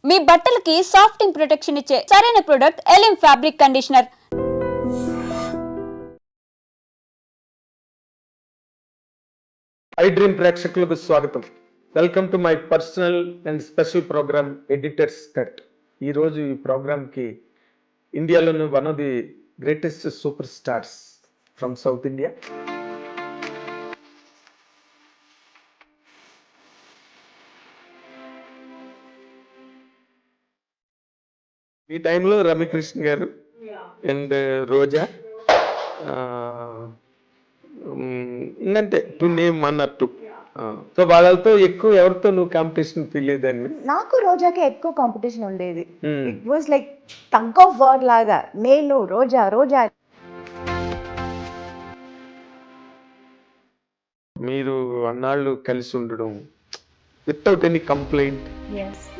మీ బట్టలకి సాఫ్టింగ్ ప్రొటెక్షన్ ఇచ్చే సరైన ప్రొడక్ట్ ఎలిమ్ ఫ్యాబ్రిక్ కండిషనర్. ఐ డ్రీమ్ ప్రేక్షకులకు స్వాగతం. Welcome to my personal and special program editor's cut. ఈరోజు ఈ ప్రోగ్రామ్కి ఇండియాలోని one of the greatest super stars from south India, ఈ టైంలో రమ్యకృష్ణ గారు అండ్ రోజా, ఇంకంటే టు నేమ్ అన్నట్టు. సో వాళ్ళతో ఎక్కువ ఎవరితో నువ్వు కాంపిటీషన్ ఫీల్ అయ్యేదాన్ని? నాకు రోజాకి ఎక్కువ కాంపిటీషన్ ఉండేది. It was like tug of war లాగా, నేను రోజా రోజా. మీరు అన్నాళ్ళు కలిసి ఉండడం వితౌట్ ఎనీ కంప్లైంట్,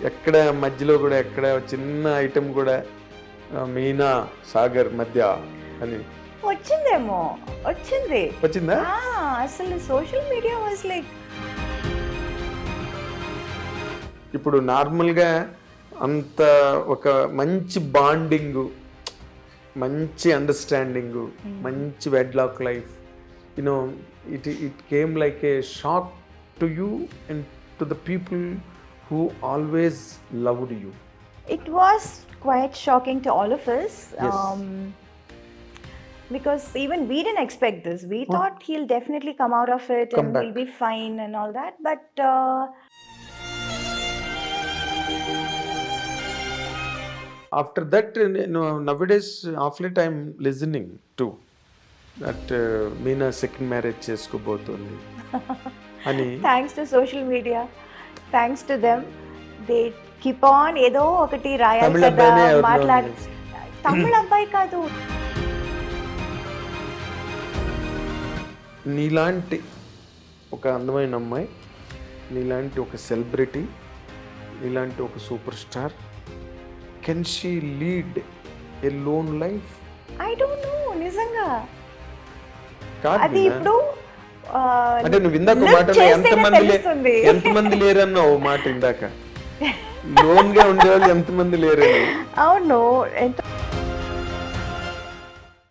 ఎక్కడ మధ్యలో కూడా ఎక్కడ చిన్న ఐటమ్ కూడా మీనా సాగర్ మధ్య అని వచ్చిందేమో, వచ్చిందా? అసలు సోషల్ మీడియా వాజ్ లైక్, ఇప్పుడు నార్మల్గా అంత ఒక మంచి బాండింగ్, మంచి అండర్స్టాండింగ్, మంచి wedlock life, you know it came like A shock to you and to the people who always loved you. it was quite shocking to all of us. Yes. Because even we didn't expect this. We thought he'll definitely come out of it Come and back. he'll be fine and all that, but After that, nowadays of late I'm listening to that Meena second marriage చేసుకోబోతుంది అని. thanks to social media, thanks to them, they keep on ఏదో ఒకటి రాయాలి తమిళ కదా, అబ్బాయినే ఎవరినో మాట్లాడి. తమిళ అబ్బాయి కాదు, నీలాంటి ఒక అందమైన అమ్మాయి, నీలాంటి ఒక సెలబ్రిటీ, నీలాంటి ఒక super star, can she lead a loan life? I don't no నిజంగా. కాదు అది మీనా. ఇప్పుడు అంటే నువ్వు ఇందాక look మాట చేస్తేనే తెలుస్తుంది. ఎంతమంది లేరన్నా ఓ మాట ఇందాక, లోన్ గా ఉండేవాళ్ళు ఎంతమంది లేరని. అవును, ఎంత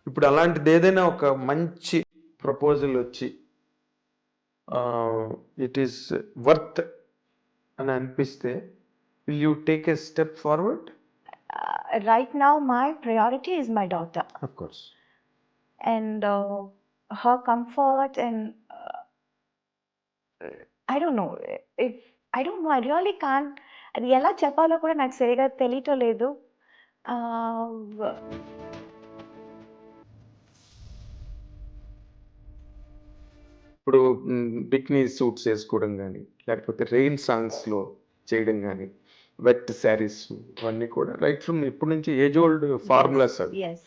ఇప్పుడు అలాంటిది ఏదైనా ఒక మంచి ప్రపోజల్ వచ్చి ఇట్ ఈస్ వర్త్ అని అనిపిస్తే, will you take a step forward? right now my priority is my daughter of course. and her comfort and I don't know, if I don't know, I really can't, అది ఎలా చెప్పాలో కూడా నాకు సరిగా తెలియటం లేదు. ఇప్పుడు బిక్నీ సూట్స్ వేసుకోవడం కానీ, లేకపోతే రెయిన్ సాంగ్స్లో చేయడం కానీ, వెట్ శారీస్, ఇవన్నీ కూడా రైట్ ఫ్రమ్ ఇప్పటి నుంచి ఏజ్ ఓల్డ్ ఫార్ములాస్ అవి. yes,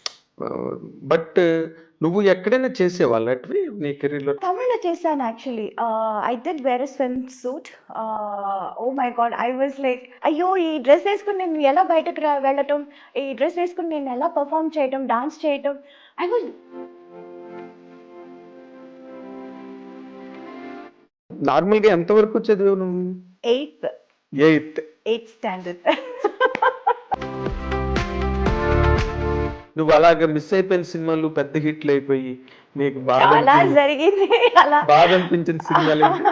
బట్ నువ్వు ఎక్కడైనా చేసేవాళ్ళు అట్వి నీ కెరీర్లో? తమిళ్లో చేశాను actually. I did wear a swim suit. Oh my god, I was like, అయ్యో ఈ డ్రెస్ వేసుకుని నేను ఎలా బయటకు వెళ్ళటం, ఈ డ్రెస్ వేసుకుని నేను ఎలా పర్ఫామ్ చేయటం, డాన్స్ చేయటం. ఐ వాజ్ నార్మల్గా ఎంతవరకు చదివావు నువ్వు? Eighth eighth standard. నువ్వు అలాగ మిస్ అయిపోయిన సినిమాలు పెద్ద హిట్లు అయిపోయి నీకు అలా జరిగింది. అలా బాధ అనిపించిన సినిమాలు ఏంటి?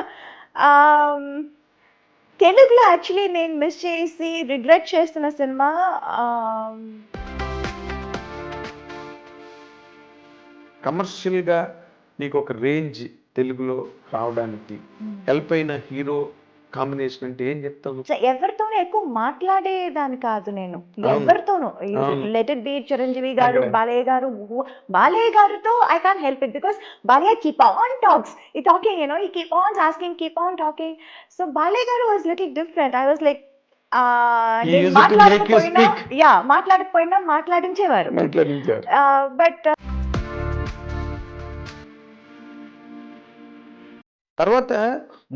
తెలుగులో యాక్చువల్లీ నేను మిస్ చేసి రిగ్రెట్ చేస్తున్న సినిమా కమర్షియల్ గా నీకు ఒక రేంజ్ తెలుగులో రావడానికి హెల్ప్ అయిన హీరో కాంబినేషన్ అంటే ఏం చెప్తావు? ఎవరితోనూ ఎక్కువ మాట్లాడేదాన్ని కాదు నేను, అవును. ఎవరితోనూ. అవును. లెట్ ఇట్ బి చిరంజీవి గారు, అక్కడ. బాలయ్య గారితో I can't help it because Balayya keep on talks, ఈ టాకింగ్, యు నో, ఈ keep on asking, keep on talking. So Balayya గారు was little different. I was like, He used to make you speak. మాట్లాడకపోయినా మాట్లాడించేవారు. But తర్వాత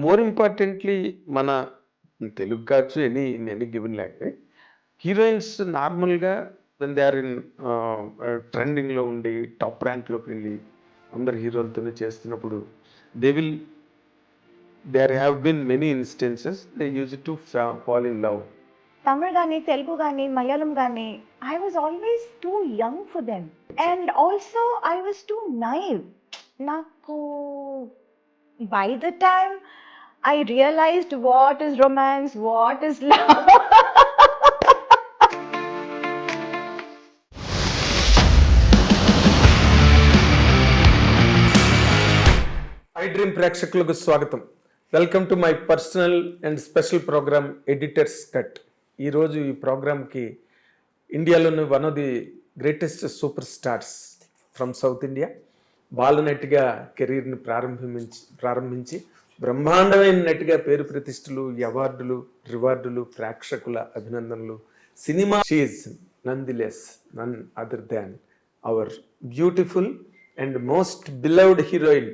more importantly మన తెలుగు కావచ్చు, any given language heroines నార్మల్గా when they are in ట్రెండింగ్లో ఉండి top ర్యాంక్లోకి వెళ్ళి అందరు హీరోలతోనే చేస్తున్నప్పుడు there have been many instances they used to fall in love. Tamil gaani, Telugu gaani, Malayalam gaani, I was always too young for them. And also I was too naive. Naku, by the time I realized what is romance, what is love. IDream ప్రేక్షకులకు స్వాగతం. Welcome to my personal and special program editor's cut. ఈరోజు ఈ ప్రోగ్రామ్కి ఇండియాలోని one of the greatest super stars from south India బాలనటిగా కెరీర్ని ప్రారంభించి బ్రహ్మాండమైన నటిగా పేరు ప్రతిష్టలు, అవార్డులు, రివార్డులు, ప్రేక్షకుల అభినందనలు, cinema she's nonetheless none other than our beautiful and most beloved heroine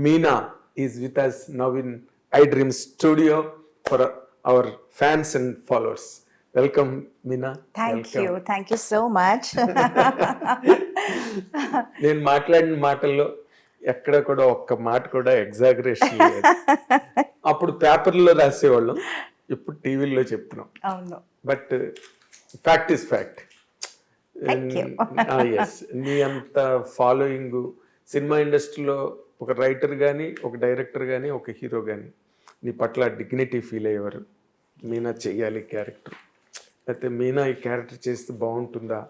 Meena is with us now in iDream studio for our fans and followers. Welcome, Meena. Thank you so much. నేను మాట్లాడిన మాటల్లో ఎక్కడ కూడా ఒక్క మాట కూడా exaggeration లేదు. అప్పుడు పేపర్లో రాసేవాళ్ళం, ఇప్పుడు టీవీలో చెప్తున్నాం. అవును. But fact is fact. Yes, నీ అంత ఫాలోయింగ్ సినిమా ఇండస్ట్రీలో ఒక రైటర్ కానీ, ఒక డైరెక్టర్ కానీ, ఒక హీరో కానీ నీ పట్ల డిగ్నిటీ ఫీల్ అయ్యేవారు. మీనా చెయ్యాలి క్యారెక్టర్, అయితే మీనా ఈ క్యారెక్టర్ చేస్తే బాగుంటుందా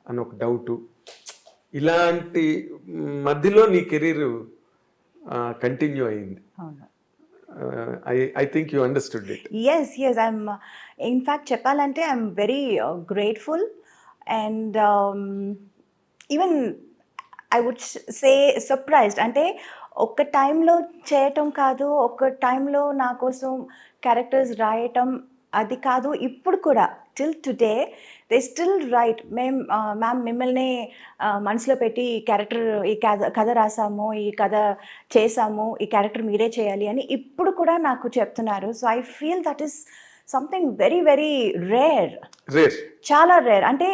అని ఒక డౌటు. ఇలాంటి మధ్యలో నీ కెరీర్ కంటిన్యూ అయింది. I think you understood it. Yes, I'm in fact చెప్పాలంటే I'm very grateful and even I would say surprised. అంటే ఒక్క టైంలో చేయటం కాదు, ఒక్క టైంలో నా కోసం క్యారెక్టర్స్ రాయటం అది కాదు, ఇప్పుడు కూడా till today they still right. Ma'am మిమ్మల్ని మనసులో పెట్టి ఈ కథ రాసాము, ఈ కథ చేసాము, ఈ క్యారెక్టర్ మీరే చేయాలి అని ఇప్పుడు కూడా నాకు చెప్తున్నారు. So I feel that is something very very rare, చాలా రేర్. అంటే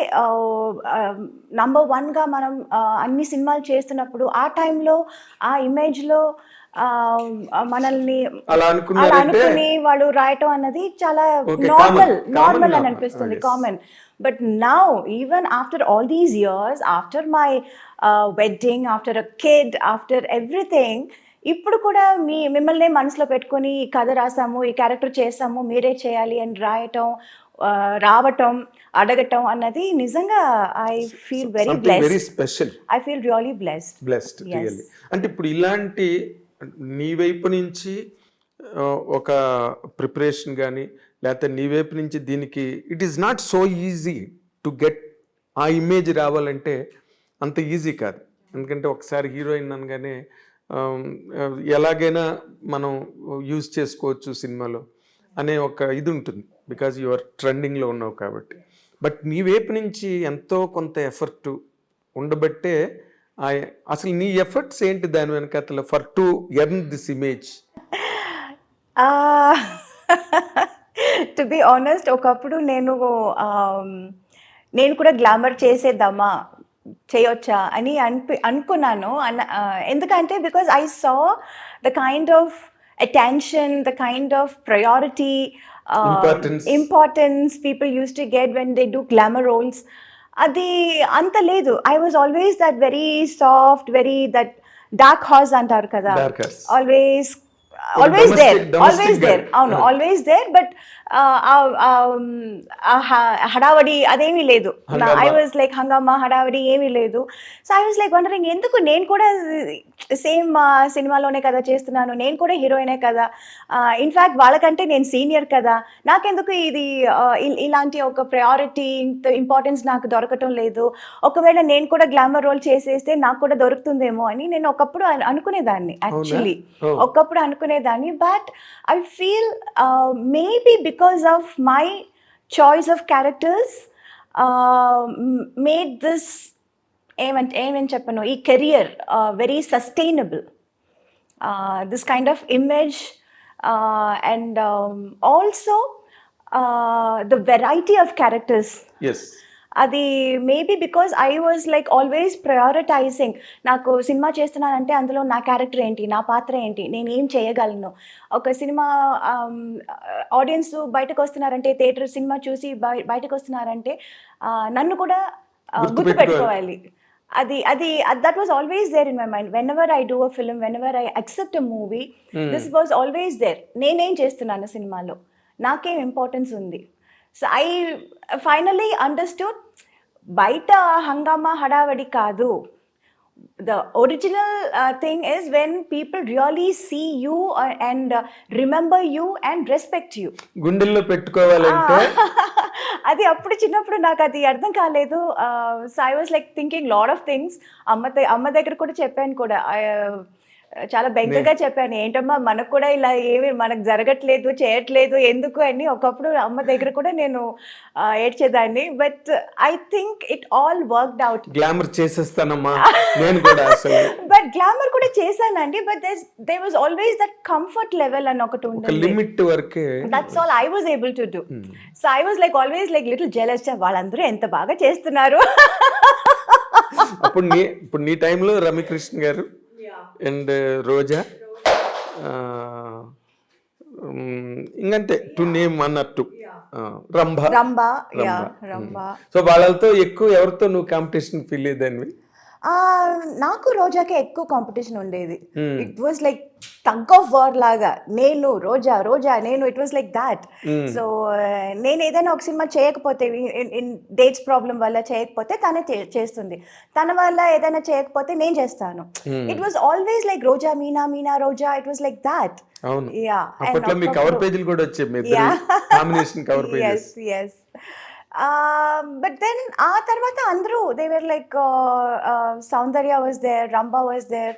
నంబర్ వన్గా మనం అన్ని సినిమాలు చేస్తున్నప్పుడు ఆ టైంలో ఆ ఇమేజ్లో మనల్ని అలా అనుకుని వాళ్ళు రాయటం అన్నది చాలా నార్మల్ అని అనిపిస్తుంది, common. But now even after all these years, after my wedding, after a kid, after everything, ఇప్పుడు కూడా మిమ్మల్ని మనసులో పెట్టుకొని ఈ కథ రాసాము, ఈ క్యారెక్టర్ చేసాము, మీరే చేయాలి అని రాయటం, రావటం, అడగటం అన్నది నిజంగా I feel very special. I feel really blessed. అంటే ఇప్పుడు ఇలాంటి నీ వైపు నుంచి ఒక ప్రిపరేషన్ కానీ, లేకపోతే నీ వైపు నుంచి దీనికి it is not so easy to get ఆ ఇమేజ్ రావాలంటే అంత ఈజీ కాదు. ఎందుకంటే ఒకసారి హీరోయిన్ అనగానే ఎలాగైనా మనం యూజ్ చేసుకోవచ్చు సినిమాలో అనే ఒక ఇది ఉంటుంది, బికాజ్ యు ఆర్ ట్రెండింగ్లో ఉన్నావు కాబట్టి. బట్ నీ వైపు నుంచి ఎంతో కొంత ఎఫర్ట్ ఉండబట్టే అసలు నీ ఎఫర్ట్స్ ఏంటి దాని వెనకాల for to earn this image? To be honest, ఒకప్పుడు నేను కూడా గ్లామర్ చేసేద్దామా, చేయొచ్చా అని అనుకున్నాను. ఎందుకంటే because I saw the kind of attention, the kind of priority, importance people use to get when they do glamour roles. అది అంత లేదు. I was always that very soft, very that dark horse అంటారు కదా, always there. అవును, always there. But హడావడి అదేమీ లేదు. I was like హంగామా, హడావడి ఏమీ లేదు. So I was like wondering, ఎందుకు నేను కూడా సేమ్ సినిమాలోనే కదా చేస్తున్నాను, నేను కూడా హీరోయినే కదా, ఇన్ఫ్యాక్ట్ వాళ్ళకంటే నేను సీనియర్ కదా, నాకెందుకు ఇది ఇలాంటి ఒక ప్రయారిటీ, ఇంపార్టెన్స్ నాకు దొరకటం లేదు, ఒకవేళ నేను కూడా గ్లామర్ రోల్ చేసేస్తే నాకు కూడా దొరుకుతుందేమో అని నేను ఒకప్పుడు అనుకునేదాన్ని. యాక్చువల్లీ ఒకప్పుడు అనుకునేదాన్ని. But I feel maybe because of my choice of characters made this ఏమని చెప్పను, ఈ career very sustainable. This kind of image and also the variety of characters. Yes. అది maybe because I was like always prioritising. నాకు cinema చేస్తున్నానంటే అందులో నా character ఏంటి, నా పాత్ర ఏంటి, నేను ఏం చేయగలను. ఒక సినిమా ఆడియన్స్ బయటకు వస్తున్నారంటే, థియేటర్ సినిమా చూసి బయటకు వస్తున్నారంటే నన్ను కూడా గుర్తుపెట్టుకోవాలి. అది అది that was always there in my mind. Whenever I do a film, whenever I accept a movie, this was always there. నేనేం చేస్తున్నాను సినిమాలో, నాకేం ఇంపార్టెన్స్ ఉంది. సో ఐ ఫైనలీ అండర్స్టూడ్, బయట హంగామా హడావడి కాదు. The original thing is when people really see you and remember you and respect you. గుండెల్లో పెట్టుకోవాలంటే అది అప్పుడు చిన్నప్పుడు నాకు అది అర్థం కాలేదు. So I was like thinking lot of things. అమ్మ దగ్గర కూడా చెప్పాను కూడా, చాలా బెంగగా చెప్పాను, ఏంటమ్మా మనకు కూడా ఇలా ఏమి మనకు జరగట్లేదు, చేయట్లేదు ఎందుకు అని. ఒకప్పుడు అమ్మ దగ్గర కూడా నేను ఏడ్చేదాన్ని. But I think it all worked out. Glamour చేసేస్తానమ్మా నేను కూడా అసలు. బట్ గ్లామర్ కూడా చేశానండి. But they was always that comfort level అని ఒకటి ఒక లిమిట్ వరకే. That's all I was able to do. So I was like always like little jealous, వాళ్ళందరూ ఎంత బాగా చేస్తున్నారు. ఇప్పుడు నీ టైంలో రమ్యకృష్ణ గారు అండ్ రోజా, ఇంకంతే టు నేమ్ అన్నట్టు, రంభ. సో వాళ్ళతో ఎక్కువ ఎవరితో నువ్వు కాంపిటీషన్ ఫీల్ అయ్యేదాన్ని? నాకు రోజాకే ఎక్కువ కాంపిటీషన్ ఉండేది. It was like tug of war లాగా, నేను రోజా నేను, it was like that. So నేను ఏదైనా ఒక సినిమా చేయకపోతే, ఇన్ డేట్స్ ప్రాబ్లం వల్ల చేయకపోతే తనే చేస్తుంది, తన వల్ల ఏదైనా చేయకపోతే నేను చేస్తాను. It was always like Roja Meena Roja, it was like that. అవును, అప్పట్లో మీ కవర్ పేజీలు కూడా వచ్చాయి, మీ combination cover pages. yes. But then ఆ తర్వాత అందరూ they were like Soundarya was there, Ramba was there,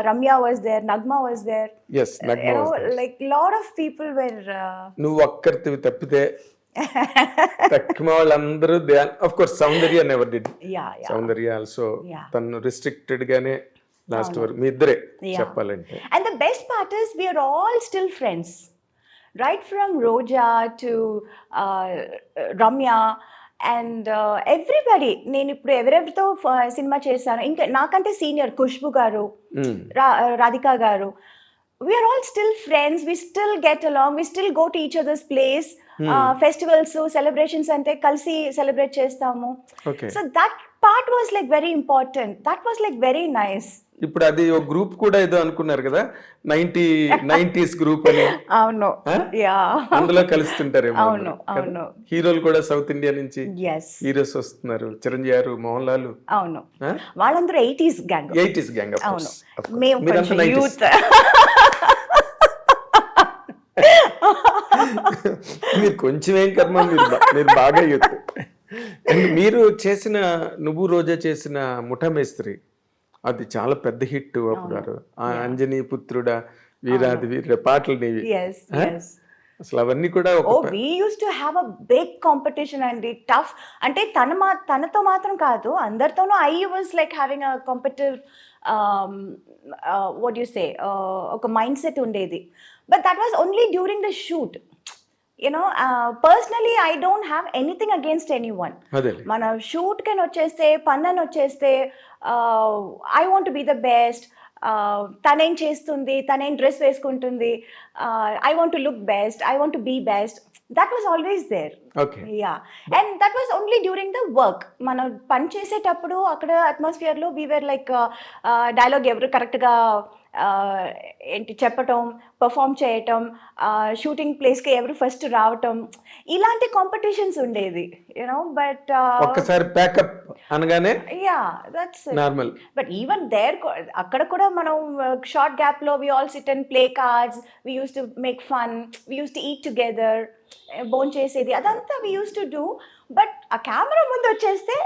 Ramya was there, Nagma was there. Yes, Nagma was there. Like lot of people were నువ్వు ఒక్కరివి తప్పితే తక్కువ వాళ్ళందరూ, of course Soundarya never did. Soundarya also తను restricted గానే last వరకు మీ ఇద్దరే చెప్పాలంటే. And the best part is we are all still friends. Right from Roja to Ramya and everybody. నేను ఇప్పుడు ఎవరెవరితో సినిమా చేశాను, ఇంకా నాకంటే సీనియర్ ఖుష్బు గారు, రాధికా గారు, we are all still friends, we still get along, we still go to each other's place. Festivals, celebrations అంటే కలిసి సెలబ్రేట్ చేస్తాము. So that part was like very important, that was like very nice. ఇప్పుడు అది ఒక group కూడా ఏదో అనుకున్నారు కదా, 90s గ్రూప్ అని. అవును, అందులో కలుస్తుంటారేమో. అవును. హీరోలు కూడా సౌత్ ఇండియా నుంచి హీరోస్ వస్తున్నారు, చిరంజీవి గారు, మోహన్ లాల్. అవును, వాళ్ళందరూ 80s గ్యాంగ్. అవును, మేము కొంచెం యూత్. మీరు కొంచెం ఏం కర్మ, మీరు బాగా యూత్. మీరు చేసిన, నువ్వు రోజా చేసిన ముఠా మేస్త్రి, అది చాలా పెద్ద హిట్ అప్పుడు. అంజనీ పుత్రుడా, వీరాది వీర పాటలు నీవి అసలు, అవన్నీ కూడా. we used to have a big competition and tough. అంటే తనతో మాత్రం కాదు, అందరితోనూ I was like having a competitive what do you say, ఒక మైండ్ సెట్ ఉండేది. But that was only during the shoot. You know, personally I don't have anything against anyone. మన shoot can వచ్చేస్తే, పన్నన్ వచ్చేస్తే, I want to be the best. తనేం చేస్తుంది, తనేం dress వేసుకుంటుంది, I want to look best, I want to be best. That was always there. And that was only during the work. మనం పని చేసేటప్పుడు అక్కడ అట్మాస్ఫియర్ లో we were like డైలాగ్ ఎవరు కరెక్ట్ గా ఏంటి చెప్పటం, పర్ఫామ్ చేయటం, షూటింగ్ ప్లేస్కి ఎవరు ఫస్ట్ రావటం, ఇలాంటి కాంపిటీషన్స్ ఉండేది, యూనో. బట్ ఒక్కసారి ప్యాకప్ అనగానే that's normal. But even there అక్కడ కూడా మనం షార్ట్ గ్యాప్ లో we all sit and play cards, we use to make fun, we use to eat together, బోన్ చేసేది, అదంతా we use to do. But ఆ కెమెరా ముందు వచ్చేస్తే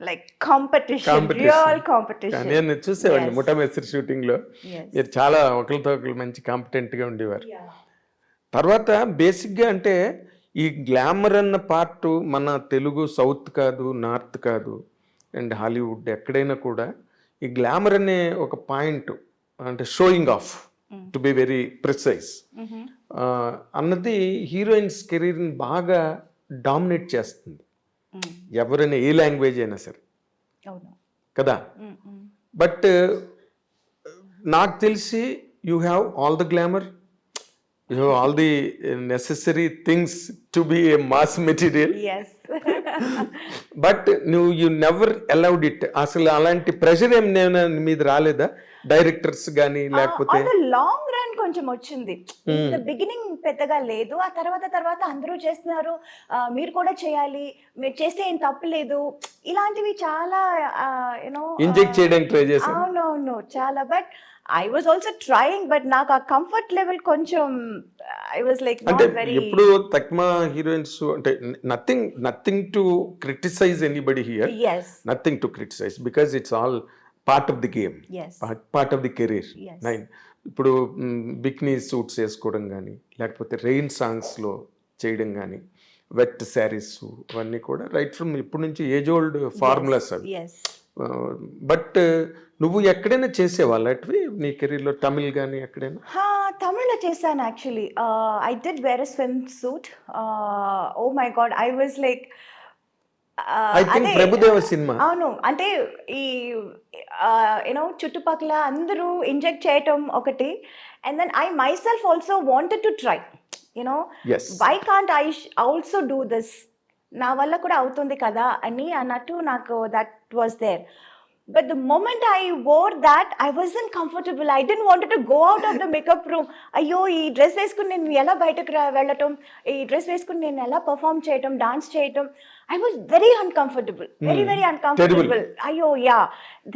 లైక్ కాంపిటీషన్, రియల్ కాంపిటీషన్. నేను చూసేవాడిని ముఠా మేస్త్రి షూటింగ్ లో, మీరు చాలా ఒకరితో ఒకరు మంచి కాంపిటెంట్ గా ఉండేవారు. తర్వాత బేసిక్ గా అంటే ఈ గ్లామర్ అన్న పార్ట్ మన తెలుగు సౌత్ కాదు, నార్త్ కాదు, అండ్ హాలీవుడ్ ఎక్కడైనా కూడా ఈ గ్లామర్ అనే ఒక పాయింట్, అంటే showing off to be very precise అన్నది హీరోయిన్స్ కెరీర్ని బాగా డామినేట్ చేస్తుంది. ఎవరైనా ఏ లాంగ్వేజ్ అయినా సరే అవును. కదా. బట్ నాకు తెలిసి you have all the glamour, you have all the necessary things to be a mass material. Yes. But you never allowed it. అసలు అలాంటి ప్రెషర్ ఏం మీద రాలేదా డైరెక్టర్స్ కానీ లేకపోతే? ఆన్ ద లాంగ్ రన్ కొంచెం వచ్చింది. ద బిగినింగ్ పెద్దగా లేదు. ఆ తర్వాత అందరూ చేస్తున్నారు, మీరు కూడా చేయాలి, మీరు చేస్తే ఏం తప్పు లేదు, ఇలాంటివి చాలా యూనో ఇంజెక్ట్ చేయడానికి ట్రై చేశాను. అవునవును చాలా. But I was also trying, but నాకు ఆ కంఫర్ట్ లెవెల్ కొంచెం ఐ వాజ్ లైక్ అంటే నాట్ వెరీ. ఎప్పుడు తక్మా హీరోయిన్స్ అంటే nothing to criticise anybody here, yes nothing to criticise because it's all part of the game, yes part of the career. Yes. నైన్ ఇప్పుడు bikini suits వేసుకోవడం కానీ లేకపోతే రెయిన్ సాంగ్స్లో చేయడం కానీ వెట్ శారీస్ అవన్నీ కూడా రైట్ ఫ్రమ్ ఇప్పటి నుంచి ఏజ్ ఓల్డ్ ఫార్ములాస్ అవి. ఎస్. బట్ నువ్వు ఎక్కడైనా చేసేవాళ్ళు అటువి నీ కెరీర్లో, తమిళ్ కానీ ఎక్కడైనా? తమిళ్లో చేశాను actually. I did wear a swim suit. Oh my god, I was like I think Prabhudeva సినిమా. అవును, అంటే ఈ యూనో చుట్టుపక్కల అందరూ ఇంజెక్ట్ చేయటం ఒకటి, and then I myself also wanted to try, you know Yes. Why can't I also do this, నా వల్ల కూడా అవుతుంది కదా అని అన్నట్టు నాకు that was there. But the moment I wore that, I wasn't comfortable. I didn't want to go out of the makeup room. అయ్యో ఈ డ్రెస్ వేసుకుని నేను ఎలా బయటకు వెళ్ళటం, ఈ డ్రెస్ వేసుకుని నేను ఎలా పర్ఫామ్ చేయటం, డాన్స్ చేయటం, I was very uncomfortable, very uncomfortable. అయ్యో yeah.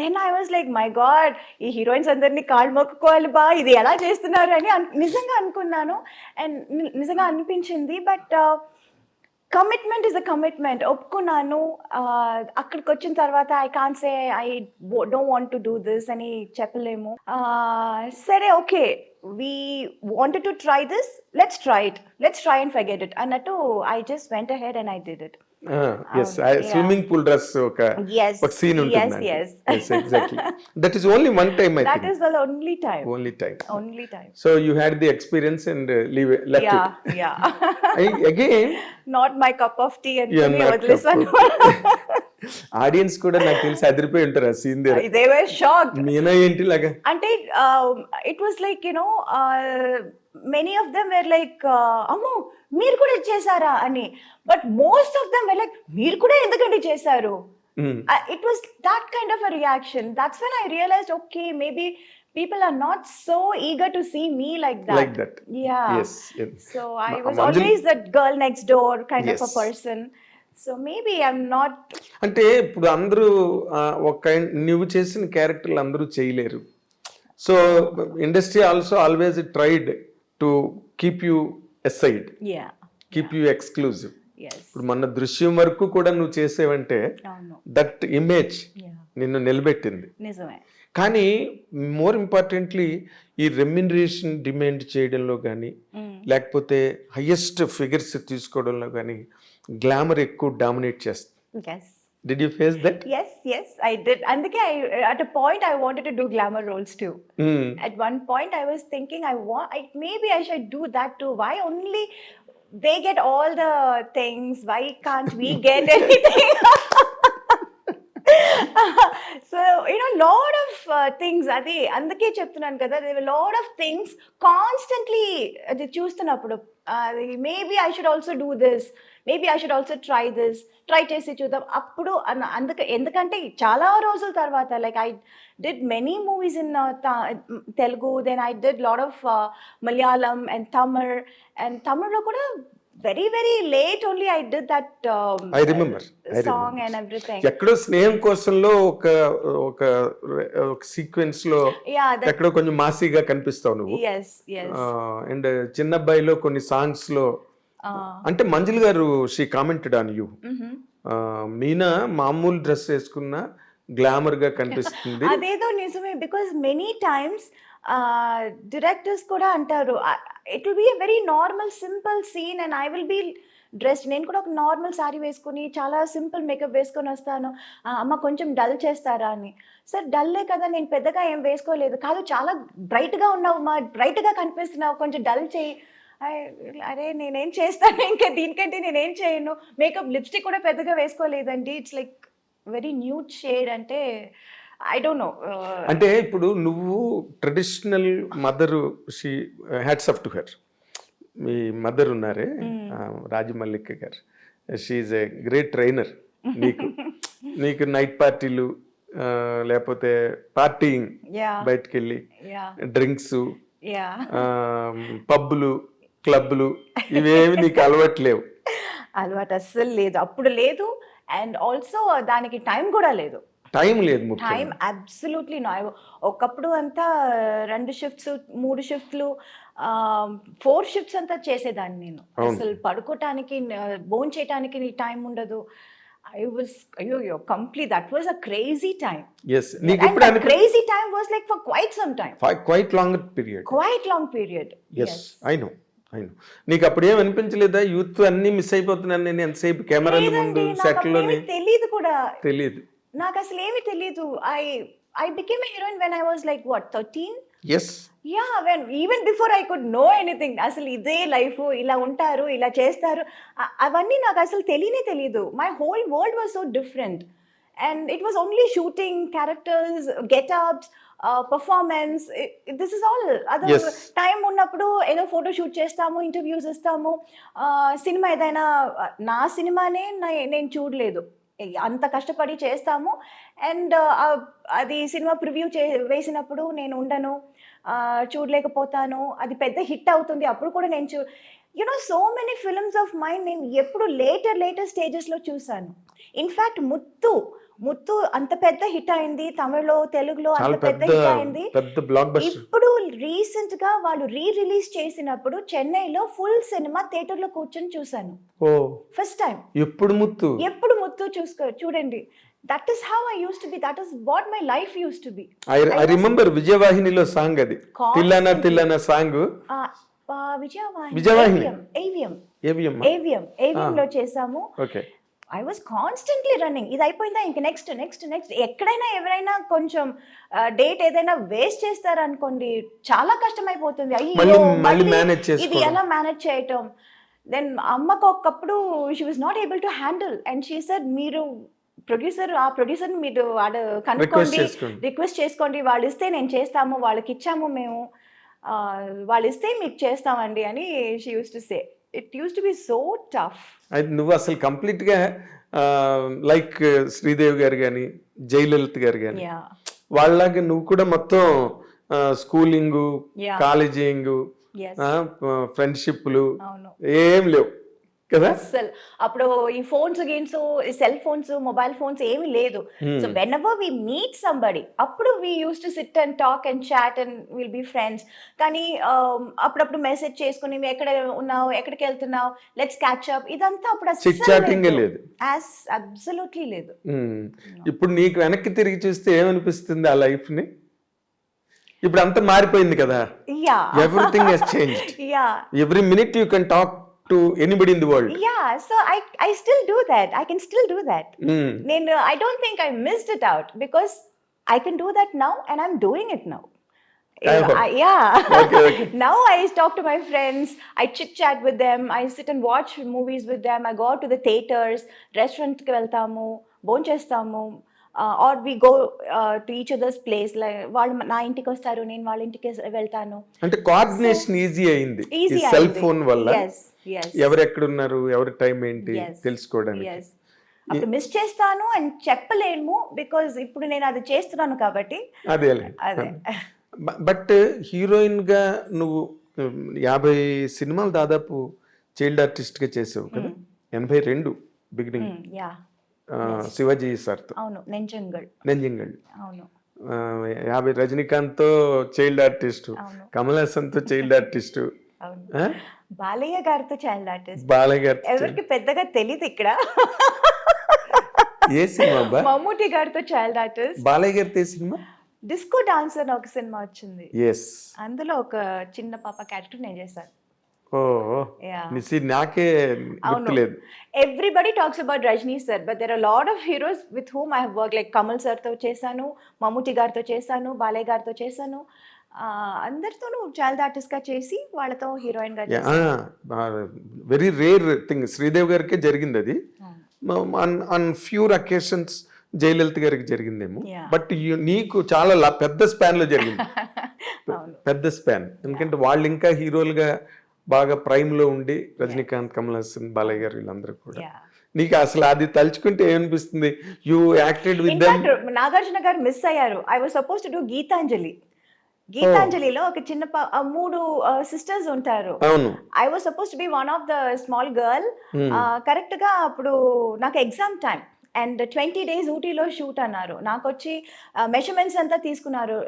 Then I was like my god, ఈ హీరోయిన్స్ అందరినీ కాళ్ళు మొక్కుకోవాలి బా, ఇది ఎలా చేస్తున్నారు అని నిజంగా అనుకున్నాను, అండ్ నిజంగా అనిపించింది. But commitment is a commitment. ఒప్పుకున్నాను. అక్కడికి వచ్చిన తర్వాత I can't say I don't want to do this అని చెప్పలేము. సరే okay, we wanted to try this, let's try and forget it అన్నట్టు I just went ahead and I did it. Swimming pool dress ఒక Yes, scene yes, ఉంటుంది. yes. Exactly that is only one time I That think. is the only time. Only time. So you had the experience and left Yeah, it. yeah. Again, Not my cup of tea and you're not వదిలేసాను. Audience కూడా నాకు తెలిసి అదిరిపోయి ఉంటారు ఆ scene దగ్గర. They were shocked. Meena ఏంటి లాగా అంటే it was like you know many of them were like అమ్మో మీరు కూడా చేశారా అని, but most of them were like మీరు కూడా ఎందుకంటే చేశారు. It was that kind of a reaction. That's when I realised okay, maybe people are not so eager to see me like that. Yeah. Yes. So I was Manjul- always that girl next door kind of a Yes. person. So maybe I'm not. అంటే ఇప్పుడు అందరూ ఒక నువ్వు చేసిన క్యారెక్టర్లు అందరూ చేయలేరు. So industry also always tried to keep you aside, Yeah. Keep you exclusive. Yes. ఇప్పుడు మన దృశ్యం వరకు కూడా నువ్వు చేసేవంటే అవును. That image Yeah. నిన్ను నిలబెట్టింది. నిజమే. కానీ మోర్ ఇంపార్టెంట్లీ ఈ రెమ్యునరేషన్ డిమాండ్ చేయడంలో కానీ లేకపోతే హయ్యెస్ట్ ఫిగర్స్ తీసుకోవడంలో కానీ గ్లామర్ ఎక్కువ డామినేట్ చేస్తుంది. Yes. Did you face that? Yes, I did. అందుకే at a point I wanted to do glamour roles too. At one point I was thinking maybe I should do that too. Why only they get all the things? Why can't we get anything? So lot of things. అది అందుకే చెప్తున్నాను కదా, there were lot of things constantly అది చూస్తున్నప్పుడు maybe I should also do this, maybe I should also try this, try చేసి చూద్దాం అప్పుడు ఎందుకంటే చాలా రోజుల తర్వాత like I did many movies in Telugu, then I did lot of Malayalam and Tamil lo kuda very late only I did that I remember song and everything. ఎక్కడో స్నేహం కోసంలో ఒక సీక్వెన్స్ లో ఎక్కడో కొంచెం మాసీగా కనిపిస్తావు నువ్వు. Yes. అండ్ చిన్నబ్బాయిలో కొన్ని songs లో అంటే మంజుల్ గారు she commented on you. Meena మామూలు డ్రెస్ వేసుకున్న గ్లామర్ గా కనిపిస్తుంది. అదేదో నిజమే, బికాస్ మెనీ టైమ్స్ డైరెక్టర్స్ కూడా అంటారు it will be a very normal simple scene and I will be dressed. నేను కూడా ఒక నార్మల్ శారీ వేసుకుని చాలా సింపుల్ మేకప్ వేసుకొని వస్తాను, అమ్మ కొంచెం డల్ చేస్తారా అని. సార్ డల్లే కదా, నేను పెద్దగా ఏం వేసుకోలేదు. కాదు చాలా బ్రైట్గా ఉన్నావు, బ్రైట్గా కనిపిస్తున్నావు, కొంచెం డల్ చేయి అరే నేనేం చేస్తాను ఇంకా దీనికంటే నేనేం చేయను. మేకప్ లిప్స్టిక్ కూడా పెద్దగా వేసుకోలేదండి. It's like very nude shade అంటే ఐ డోంట్ నో. అంటే ఇప్పుడు నువ్వు traditional mother, she hats off to her. మీ మదర్ ఉన్నారే Rajamallika garu, she a great trainer. నీకు నైట్ పార్టీలు లేకపోతే పార్టీయింగ్, బయటకు వెళ్ళి డ్రింక్స్, పబ్బులు, క్లబ్లు ఇవేమి నీకు అలవాట్లేవు. అలవాటు అస్సలు లేదు, అప్పుడు లేదు. అండ్ ఆల్సో దానికి టైం కూడా లేదు. టైం లేదు, టైం అబ్సల్యూట్లీ నో. ఒకప్పుడు అంతా 2 షిఫ్ట్స్ 3 షిఫ్ట్లు 4 షిఫ్ట్స్ అంతా చేసేదాన్ని నేను. అసలు పడుకోవటానికి భోజనం చేయడానికి టైం ఉండదు. I was complete. That was a crazy time. Yes, and that crazy time was like for quite some time. Quite long period. Quite long period. Yes, I know. నీకు అప్పుడు ఏం అనిపించలేదా యూత్ అన్ని మిస్ అయిపోతున్నాను నేను ఎంతసేపు కెమెరాల ముందు సెట్ లోని? తెలియదు కూడా, తెలియదు నాకు అసలు ఏమీ తెలియదు. I became a heroine when I was like what 13. Yes. Yeah, when even before I could know anything. అసలు ఇదే లైఫ్, ఇలా ఉంటారు, ఇలా చేస్తారు, అవన్నీ నాకు అసలు తెలియదు. My whole world was so different. And it was only shooting, characters, getups, performance. This is all. Other time ఉన్నప్పుడు ఏదో ఫోటో షూట్ చేస్తాము, ఇంటర్వ్యూస్ ఇస్తాము. సినిమా ఏదైనా నా సినిమానే నేను చూడలేదు, అంత కష్టపడి చేస్తాము. అండ్ అది సినిమా ప్రివ్యూ వేసినప్పుడు నేను ఉండను, చూడలేకపోతాను. అది పెద్ద హిట్ అవుతుంది, అప్పుడు కూడా నేను so many films of mind నేను ఎప్పుడు లేటర్ స్టేజెస్లో చూసాను. ఇన్ఫ్యాక్ట్ ముత్తు అంత పెద్ద హిట్ అయింది, తమిళ్లో తెలుగులో అంత పెద్ద హిట్ అయింది. ఇప్పుడు రీసెంట్ గా వాళ్ళు రిలీజ్ చేసినప్పుడు చెన్నైలో ఫుల్ సినిమా థియేటర్ లో కూర్చొని చూసాను ఫస్ట్ టైం. ఎప్పుడు ముత్తు చూడండి. That is how I used to be. That is what my life used to be. I remember విజయవాహినిలో సాంగ్, అది తిల్లన సాంగ్. విజయవాహిని AVM లో చేసాము. Okay. I was constantly running. ఇది అయిపోయిందా ఇంక నెక్స్ట్. ఎక్కడైనా ఎవరైనా కొంచెం డేట్ ఏదైనా వేస్ట్ చేస్తారనుకోండి, చాలా కష్టం అయిపోతుంది. అయ్యో ఇది ఎలా మేనేజ్ చేయటం. దెన్ అమ్మకు ఒకప్పుడు she was not able to handle and she said, మీరు ఆ ప్రొడ్యూసర్ మీరు కనుక్కోండి, రిక్వెస్ట్ చేసుకోండి, వాళ్ళు ఇస్తే నేను చేస్తాము, వాళ్ళకి ఇచ్చాము మేము, వాళ్ళు ఇస్తే మీకు చేస్తామండి అని she use to say. It use to be so tough. అయితే నువ్వు అసలు కంప్లీట్ గా లైక్ శ్రీదేవి గారు కానీ, జయలలిత గారు కానీ, వాళ్ళలాగా నువ్వు కూడా మొత్తం స్కూలింగ్, కాలేజింగ్, ఫ్రెండ్షిప్లు ఏం లేవు కదా అసలు. అప్పుడు ఈ phones games, cell phones, mobile phones ఏమీ లేదు. So whenever we meet somebody, అప్పుడు we use to sit and talk and chat and will be friends. కానీ అప్పుడప్పుడు మెసేజ్ చేసుకుని ఎక్కడ ఉన్నావు, ఎక్కడికి వెళ్తున్నావు, లెట్స్ క్యాచ్ అప్, ఇదంతా అప్పుడు లేదు, అబ్సల్యూట్లీ లేదు. ఇప్పుడు నీకు వెనక్కి తిరిగి చూస్తే ఏమనిపిస్తుంది ఆ లైఫ్ ని? ఇప్పుడు అంతా మారిపోయింది కదా. Everything has changed. Every minute you can talk to anybody in the world. Yeah, so I still do that. I can still do that. I don't think I missed it out because I can do that now and I'm doing it now. Okay. Now I talk to my friends, I chit chat with them, I sit and watch movies with them, I go out to the theaters, restaurant ki veltamu, bonchestamu, or we go to each other's place. Like వాళ్ళు నా ఇంటికి వస్తారు, నేను వాళ్ళ ఇంటికి వెళ్తాను. అంటే coordination easy అయింది ఈ సెల్ ఫోన్ వల్ల. ఎవరు ఎక్కడ ఉన్నారు, ఎవరి టైం ఏంటి తెలుసుకోవడానికి. అప్పుడు మిస్ చేస్తాను అని చెప్పలేము, బికాజ్ ఇప్పుడు నేను అది చేస్తున్నాను కాబట్టి. అదే బట్ హీరోయిన్ గా నువ్వు 50 సినిమాలు దాదాపు చైల్డ్ ఆర్టిస్ట్ గా చేసావు కదా. 82 బిగినింగ్ శివాజీ సార్తో. అవును, నెంజంగల్. 50 రజనీకాంత్ తో చైల్డ్ ఆర్టిస్ట్, కమల్ హాసన్ తో చైల్డ్ ఆర్టిస్ట్, బాలయ్య గారితో చైల్డ్ ఆర్టిస్ట్. బాలయ్య గారు ఎవరికి పెద్దగా తెలియదు ఇక్కడ. ఏ సినిమా? మమ్ముటి గారితో చైల్డ్ ఆర్టిస్ట్. బాలయ్య గారితో ఏ సినిమా? డిస్కో డాన్సర్ అని ఒక సినిమా వచ్చింది. అందులో ఒక చిన్న పాప క్యారెక్టర్ నేను చేశాను. నాకే గుర్తులేదు. Everybody talks about Rajni sir, but there are a lot of heroes with whom I have worked, like Kamal sir తో చేశాను, మమ్ముటి గారితో చేశాను, బాలయ్య గారితో చేశాను, అందరితోనూ చైల్డ్ ఆర్టిస్ట్గా చేసి వాళ్ళతో హీరోయిన్గా వెరీ రేర్ థింగ్. శ్రీదేవి గారికే జరిగింది అది. ఆన్ ఫ్యూర్ అకేషన్స్ జయలలిత గారికి జరిగిందేమో. Yeah. బట్ నీకు చాలా పెద్ద స్పాన్ లో జరిగింది. అవును. పెద్ద స్పాన్. ఎందుకంటే వాళ్ళు ఇంకా హీరోలుగా బాగా ప్రైమ్ లో ఉండి రజనీకాంత్, కమల్ హాసన్, బాలయ్య గారు వీళ్ళందరూ కూడా. Yeah. నీకు అసలు అది తలుచుకుంటే ఏమనిపిస్తుంది? You acted with them. In fact Nagarjuna garu miss అయ్యారు. I was supposed to do Geethanjali. గీతాంజలిలో ఒక చిన్న 3 సిస్టర్స్ ఉంటారు. అవును. I was supposed to be one of the small girl. Correct గా అప్పుడు నాకు ఎగ్జామ్ టైం అండ్ 20 days ఊటీలో షూట్ అన్నారు. నాకు వచ్చి మెజర్మెంట్స్ అంతా తీసుకున్నారు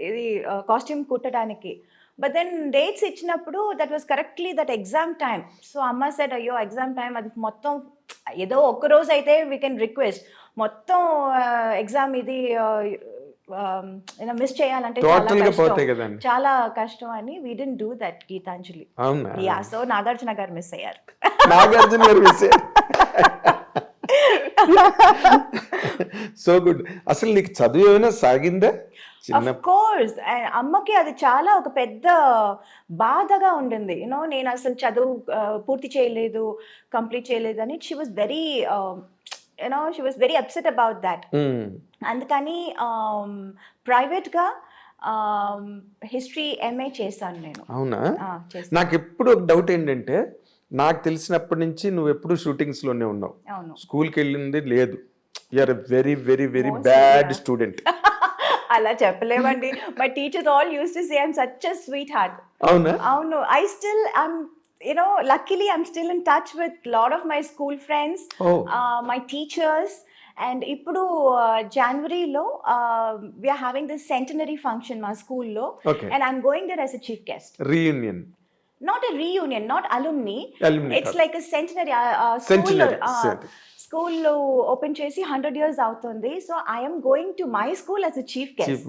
ఇది కాస్ట్యూమ్ కుట్టడానికి. బట్ దెన్ డేట్స్ ఇచ్చినప్పుడు that was correctly that exam time. So అమ్మ సెడ్ అయ్యో ఎగ్జామ్ టైం, అది మొత్తం ఏదో ఒక్క రోజు అయితే వీ కెన్ రిక్వెస్ట్, మొత్తం ఎగ్జామ్ ఇది మిస్ చేయాలంటే చాలా కష్టం అని we didn't do that Gitanjali. Yeah, so Nagarjuna garu miss అయ్యారు. నాగార్జున గారు మిస్ అయ్యారు. So good. అసలు నీకు చదువు ఏమైనా సాగిందా? Of course. అమ్మకి అది చాలా ఒక పెద్ద బాధగా ఉండింది. యూనో నేను అసలు చదువు పూర్తి చేయలేదు, కంప్లీట్ చేయలేదు అని. She was very she was very upset about that. అందుకని ప్రైవేట్గా హిస్టరీ ఎంఏ చేశాను నేను. అవునా? నాకు ఎప్పుడు ఒక డౌట్ ఏంటంటే, నాకు తెలిసినప్పటి నుంచి నువ్వు ఎప్పుడు షూటింగ్స్ లోనే ఉన్నావు, స్కూల్కి వెళ్ళింది లేదు. You're very very very bad student. అలా చెప్పలేమండి. My teachers all use to say I'm such a sweet heart. అవునా? అవును. I still luckily I'm still in touch with lot of my school friends, my teachers. And ఇప్పుడు జనవరిలో we are having this centenary function మా స్కూల్లో, and I'm going there as a chief guest. Reunion? Not a reunion, not alumni. It's like a centenary. School open చేసి 100 years అవుతుంది. So I am going to my school as a chief guest.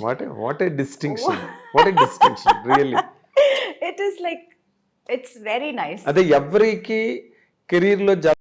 What a distinction. What a distinction, really. It is like, it's very nice. అదే ఎవరికి career లో